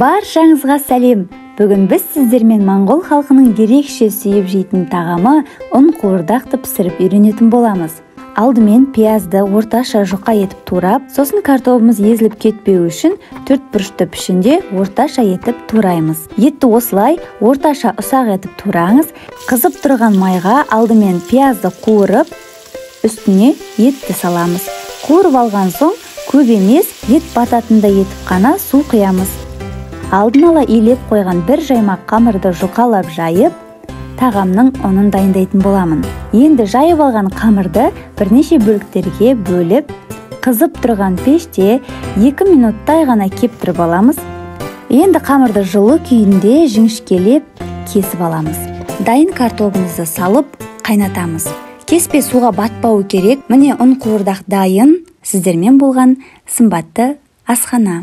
Баршаңызға сәлем. Бүгін біз сіздермен моңғол халқының ерекше сүйіп жейтін тағамы ұн қуырдақты пісіріп үйренетін боламыз. Алдымен пиязды орташа жұқа етіп турап, сосын картопымыз езіліп кетпеу үшін төрт бұрышты пішінде орташа етіп тураймыз. Етті осылай орташа ұсақ етіп тураңыз. Қызып тұрған майға алдымен пиязды қуырып, үстіне етті саламыз. Қуырып алған соң көп емес, ет бататындай етіп қана су құямыз. Алдын ала илеп қойған бір жаймақ қамырды жұқалап жайып, тағамның ұнын дайындайтын боламын. Енді жайып алған қамырды бірнеше бөліктерге бөліп, қызып тұрған пеште 2 минуттай ғана кептіріп аламыз. Енді қамырды жылы күйінде жіңішкелеп кесіп аламыз. Дайын картопымызды салып қайнатамыз. Кеспе суға батпауы керек. Міне ұн қуырдақ дайын. Сіздермен болған сымбатты асхана.